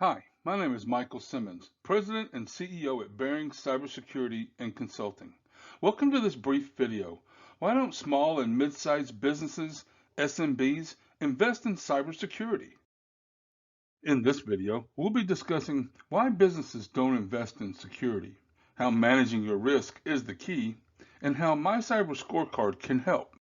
Hi, my name is Michael Simmons, President and CEO at Bearing Cybersecurity and Consulting. Welcome to this brief video. Why don't small and mid-sized businesses, SMBs, invest in cybersecurity? In this video, we'll be discussing why businesses don't invest in security, how managing your risk is the key, and how MyCyberScorecard can help.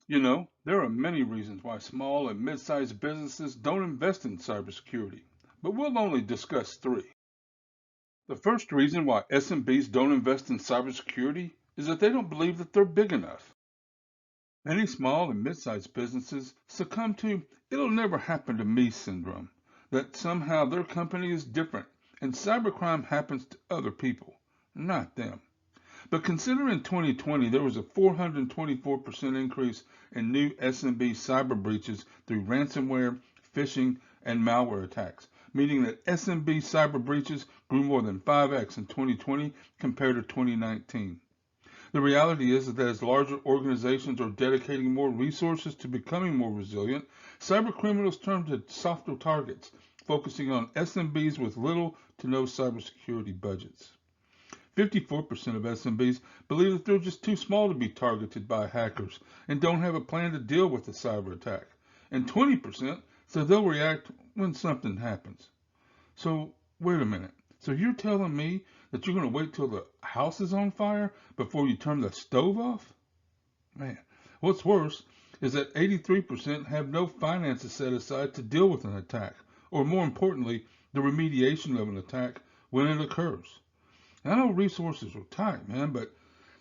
You know, there are many reasons why small and mid-sized businesses don't invest in cybersecurity, but we'll only discuss three. The first reason why SMBs don't invest in cybersecurity is that they don't believe that they're big enough. Many small and mid-sized businesses succumb to "it'll never happen to me" syndrome, that somehow their company is different and cybercrime happens to other people, not them. But consider in 2020, there was a 424% increase in new SMB cyber breaches through ransomware, phishing, and malware attacks, meaning that SMB cyber breaches grew more than 5x in 2020 compared to 2019. The reality is that as larger organizations are dedicating more resources to becoming more resilient, cyber criminals turn to softer targets, focusing on SMBs with little to no cybersecurity budgets. 54% of SMBs believe that they're just too small to be targeted by hackers and don't have a plan to deal with a cyber attack. And 20% say they'll react when something happens. So, wait a minute. So you're telling me that you're going to wait till the house is on fire before you turn the stove off? Man, what's worse is that 83% have no finances set aside to deal with an attack, or more importantly, the remediation of an attack when it occurs. I know resources are tight, man, but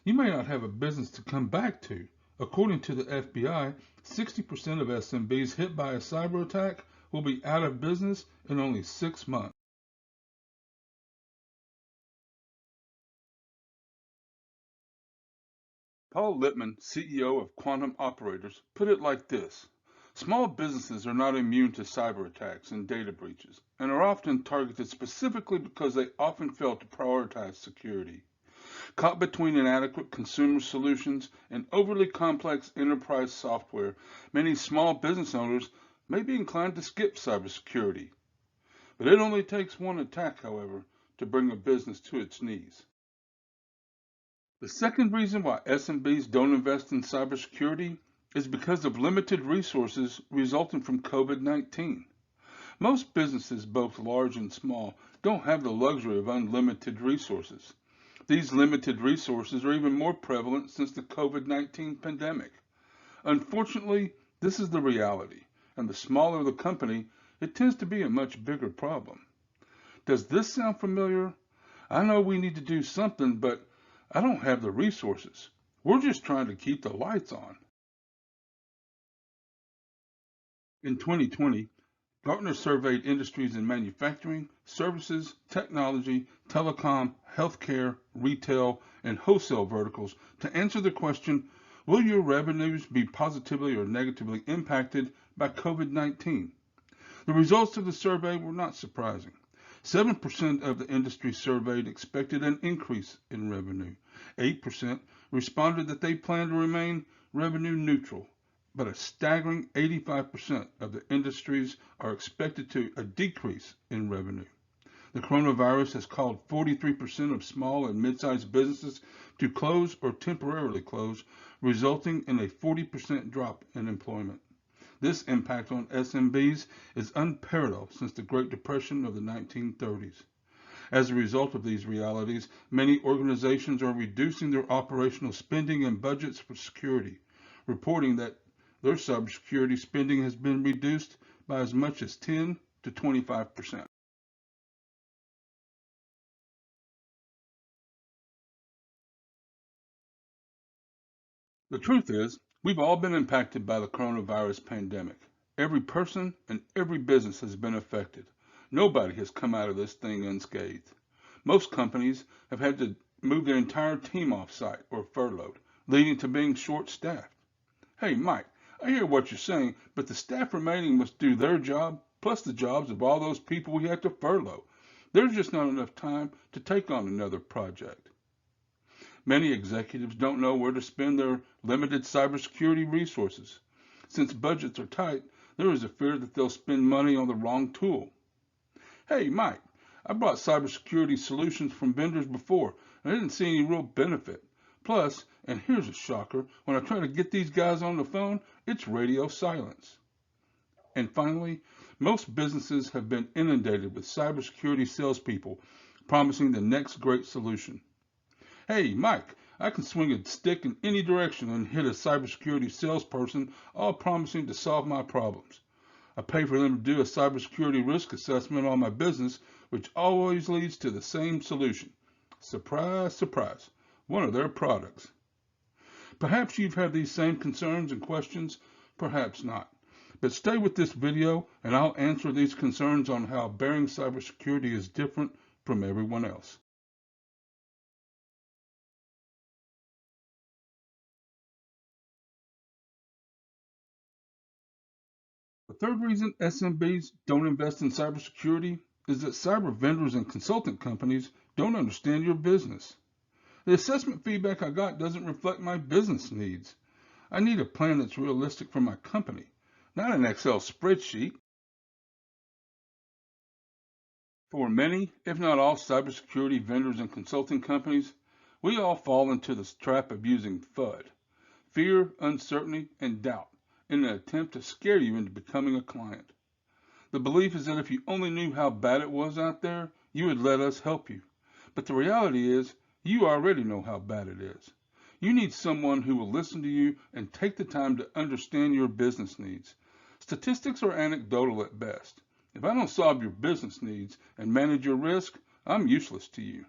you may not have a business to come back to. According to the FBI, 60% of SMBs hit by a cyber attack will be out of business in only 6 months. Paul Lippman, CEO of Quantum Operators, put it like this: small businesses are not immune to cyber attacks and data breaches, and are often targeted specifically because they often fail to prioritize security. Caught between inadequate consumer solutions and overly complex enterprise software, many small business owners may be inclined to skip cybersecurity. But it only takes one attack, however, to bring a business to its knees. The second reason why SMBs don't invest in cybersecurity is because of limited resources resulting from COVID-19. Most businesses, both large and small, don't have the luxury of unlimited resources. These limited resources are even more prevalent since the COVID-19 pandemic. Unfortunately, this is the reality, and the smaller the company, it tends to be a much bigger problem. Does this sound familiar? I know we need to do something, but I don't have the resources. We're just trying to keep the lights on. In 2020, Gartner surveyed industries in manufacturing, services, technology, telecom, healthcare, retail, and wholesale verticals to answer the question, will your revenues be positively or negatively impacted by COVID-19? The results of the survey were not surprising. 7% of the industry surveyed expected an increase in revenue. 8% responded that they plan to remain revenue neutral, but a staggering 85% of the industries are expected to a decrease in revenue. The coronavirus has caused 43% of small and mid-sized businesses to close or temporarily close, resulting in a 40% drop in employment. This impact on SMBs is unparalleled since the Great Depression of the 1930s. As a result of these realities, many organizations are reducing their operational spending and budgets for security, reporting that their cybersecurity spending has been reduced by as much as 10 to 25%. The truth is, we've all been impacted by the coronavirus pandemic. Every person and every business has been affected. Nobody has come out of this thing unscathed. Most companies have had to move their entire team off-site or furloughed, leading to being short-staffed. Hey, Mike, I hear what you're saying, but the staff remaining must do their job, plus the jobs of all those people we had to furlough. There's just not enough time to take on another project. Many executives don't know where to spend their limited cybersecurity resources. Since budgets are tight, There is a fear that they'll spend money on the wrong tool. Hey, Mike, I bought cybersecurity solutions from vendors before, and I didn't see any real benefit. Plus, and here's a shocker, when I try to get these guys on the phone, it's radio silence. And finally, most businesses have been inundated with cybersecurity salespeople promising the next great solution. Hey, Mike, I can swing a stick in any direction and hit a cybersecurity salesperson, all promising to solve my problems. I pay for them to do a cybersecurity risk assessment on my business, which always leads to the same solution. Surprise, surprise, one of their products. Perhaps you've had these same concerns and questions, perhaps not. But stay with this video and I'll answer these concerns on how Bearing Cybersecurity is different from everyone else. The third reason SMBs don't invest in cybersecurity is that cyber vendors and consultant companies don't understand your business. The assessment feedback I got doesn't reflect my business needs. I need a plan that's realistic for my company, not an Excel spreadsheet. For many, if not all, cybersecurity vendors and consulting companies, we all fall into the trap of using FUD, fear, uncertainty, and doubt, in an attempt to scare you into becoming a client. The belief is that if you only knew how bad it was out there, you would let us help you. But the reality is, you already know how bad it is. You need someone who will listen to you and take the time to understand your business needs. Statistics are anecdotal at best. If I don't solve your business needs and manage your risk, I'm useless to you.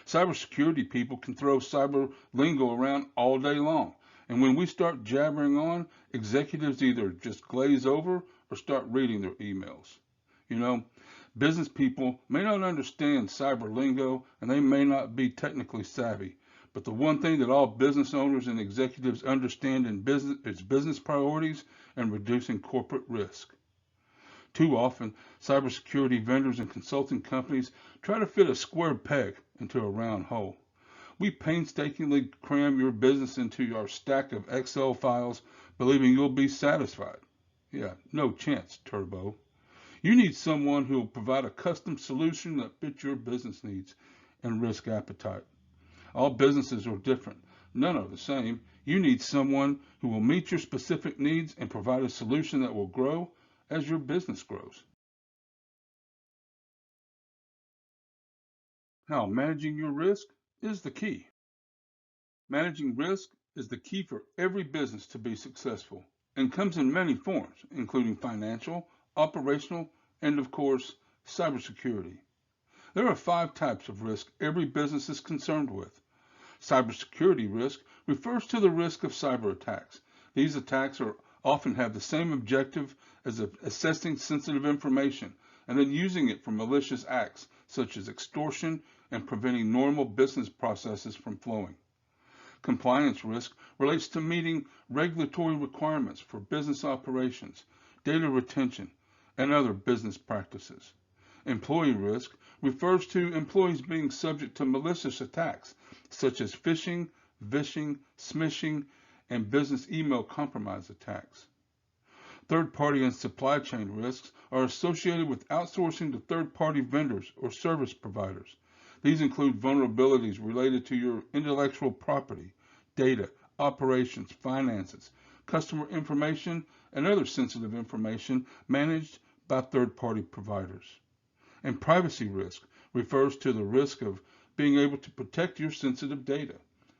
Cybersecurity people can throw cyber lingo around all day long. And when we start jabbering on, executives either just glaze over or start reading their emails. You know, business people may not understand cyber lingo and they may not be technically savvy. But the one thing that all business owners and executives understand in business is business priorities and reducing corporate risk. Too often, cybersecurity vendors and consulting companies try to fit a square peg into a round hole. We painstakingly cram your business into our stack of Excel files, believing you'll be satisfied. Yeah, no chance, Turbo. You need someone who will provide a custom solution that fits your business needs and risk appetite. All businesses are different. None are the same. You need someone who will meet your specific needs and provide a solution that will grow as your business grows. Now, managing your risk is the key. Managing risk is the key for every business to be successful and comes in many forms, including financial, operational, and of course, cybersecurity. There are 5 types of risk every business is concerned with. Cybersecurity risk refers to the risk of cyber attacks. These attacks often have the same objective as assessing sensitive information and then using it for malicious acts such as extortion and preventing normal business processes from flowing. Compliance risk relates to meeting regulatory requirements for business operations, data retention, and other business practices. Employee risk refers to employees being subject to malicious attacks such as phishing, vishing, smishing, and business email compromise attacks. Third-party and supply chain risks are associated with outsourcing to third-party vendors or service providers. These include vulnerabilities related to your intellectual property, data, operations, finances, customer information, and other sensitive information managed by third-party providers. And privacy risk refers to the risk of being able to protect your sensitive data.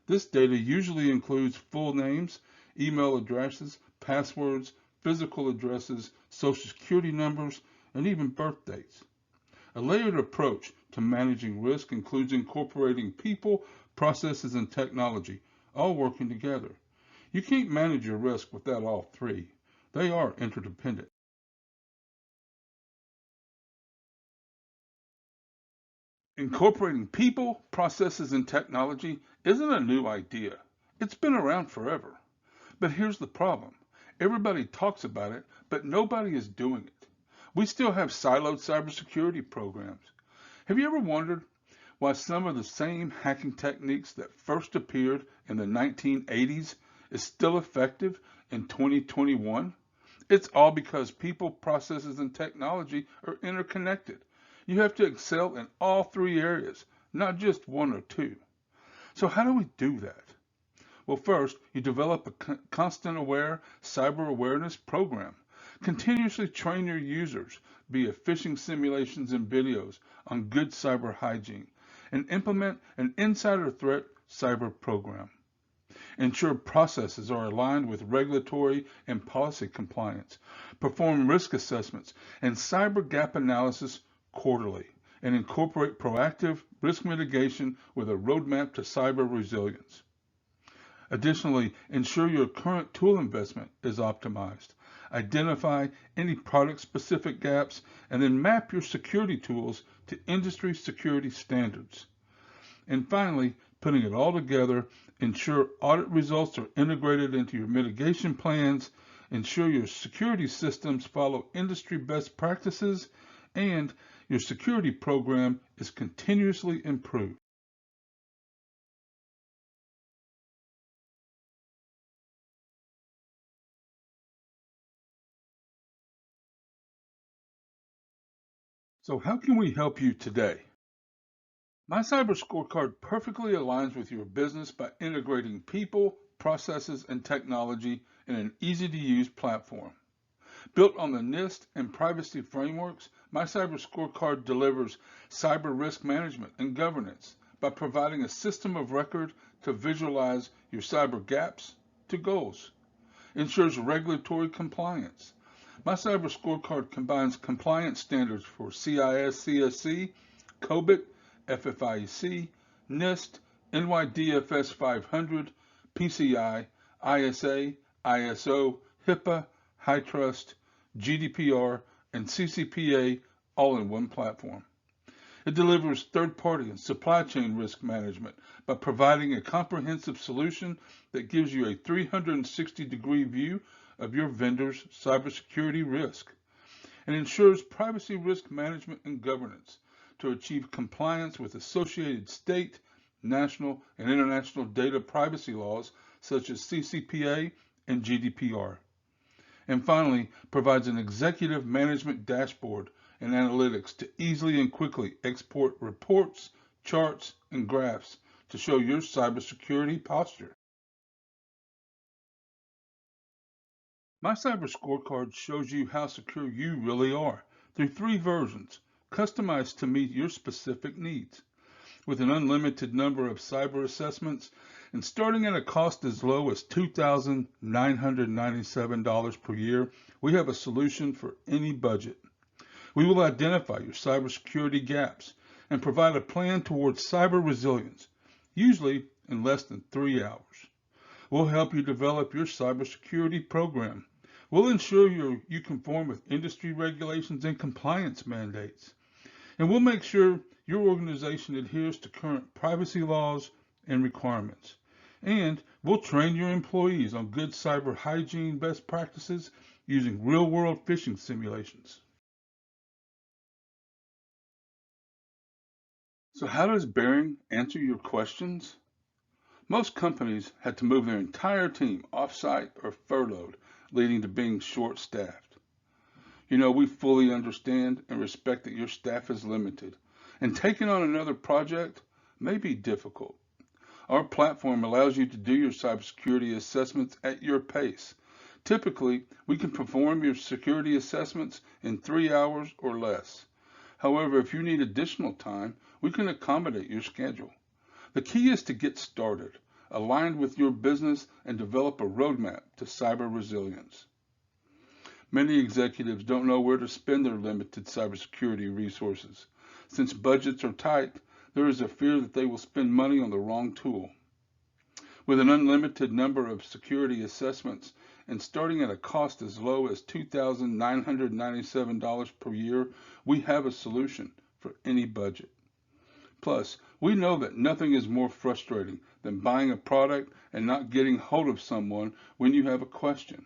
This data usually includes full names, email addresses, passwords, physical addresses, social security numbers, and even birth dates. A layered approach to managing risk includes incorporating people, processes, and technology, all working together. You can't manage your risk without all 3. They are interdependent. Incorporating people, processes, and technology isn't a new idea. It's been around forever. But here's the problem. Everybody talks about it, but nobody is doing it. We still have siloed cybersecurity programs. Have you ever wondered why some of the same hacking techniques that first appeared in the 1980s is still effective in 2021? It's all because people, processes, and technology are interconnected. You have to excel in all three areas, not just one or two. So how do we do that? Well, first, you develop a constant aware cyber awareness program. Continuously train your users via phishing simulations and videos on good cyber hygiene, and implement an insider threat cyber program. Ensure processes are aligned with regulatory and policy compliance. Perform risk assessments and cyber gap analysis quarterly, and incorporate proactive risk mitigation with a roadmap to cyber resilience. Additionally, ensure your current tool investment is optimized. Identify any product-specific gaps, and then map your security tools to industry security standards. And finally, putting it all together, ensure audit results are integrated into your mitigation plans, ensure your security systems follow industry best practices, and your security program is continuously improved. So how can we help you today? MyCyberScorecard perfectly aligns with your business by integrating people, processes, and technology in an easy-to-use platform. Built on the NIST and privacy frameworks, MyCyberScorecard delivers cyber risk management and governance by providing a system of record to visualize your cyber gaps to goals. Ensures regulatory compliance. MyCyberScorecard combines compliance standards for CIS-CSC, COBIT, FFIEC, NIST, NYDFS 500, PCI, ISA, ISO, HIPAA, HITRUST, GDPR, and CCPA all in one platform. It delivers third-party and supply chain risk management by providing a comprehensive solution that gives you a 360-degree view of your vendor's cybersecurity risk, and ensures privacy risk management and governance to achieve compliance with associated state, national, and international data privacy laws such as CCPA and GDPR. And finally, provides an executive management dashboard and analytics to easily and quickly export reports, charts, and graphs to show your cybersecurity posture. My Cyber Scorecard shows you how secure you really are through 3 versions, customized to meet your specific needs. With an unlimited number of cyber assessments and starting at a cost as low as $2,997 per year, we have a solution for any budget. We will identify your cybersecurity gaps and provide a plan towards cyber resilience, usually in less than 3 hours. We'll help you develop your cybersecurity program. We'll ensure you conform with industry regulations and compliance mandates. And we'll make sure your organization adheres to current privacy laws and requirements. And we'll train your employees on good cyber hygiene best practices using real-world phishing simulations. So how does Bearing answer your questions? Most companies had to move their entire team off-site or furloughed, leading to being short-staffed. We fully understand and respect that your staff is limited, and taking on another project may be difficult. Our platform allows you to do your cybersecurity assessments at your pace. Typically, we can perform your security assessments in 3 hours or less. However, if you need additional time, we can accommodate your schedule. The key is to get started, aligned with your business, and develop a roadmap to cyber resilience. Many executives don't know where to spend their limited cybersecurity resources. Since budgets are tight, there is a fear that they will spend money on the wrong tool. With an unlimited number of security assessments and starting at a cost as low as $2,997 per year, we have a solution for any budget. Plus, we know that nothing is more frustrating than buying a product and not getting hold of someone when you have a question.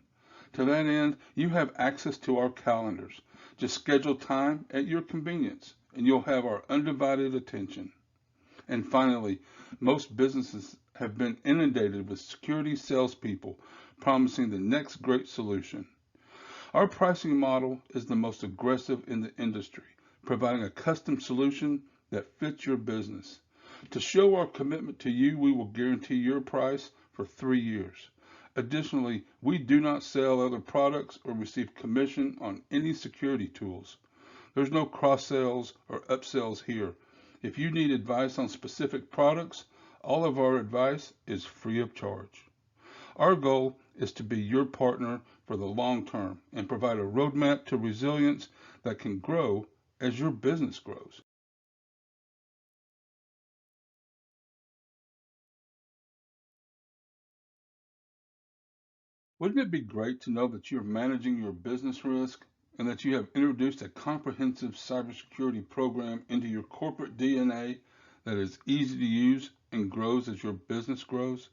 To that end, you have access to our calendars. Just schedule time at your convenience, and you'll have our undivided attention. And finally, most businesses have been inundated with security salespeople promising the next great solution. Our pricing model is the most aggressive in the industry, providing a custom solution that fits your business. To show our commitment to you, we will guarantee your price for 3 years. Additionally, we do not sell other products or receive commission on any security tools. There's no cross-sells or upsells here. If you need advice on specific products, all of our advice is free of charge. Our goal is to be your partner for the long term and provide a roadmap to resilience that can grow as your business grows. Wouldn't it be great to know that you're managing your business risk and that you have introduced a comprehensive cybersecurity program into your corporate DNA that is easy to use and grows as your business grows?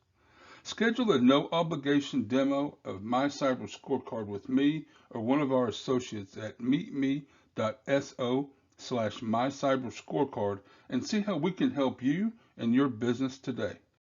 Schedule a no obligation demo of MyCyberScorecard with me or one of our associates at meetme.so/MyCyberScorecard and see how we can help you and your business today.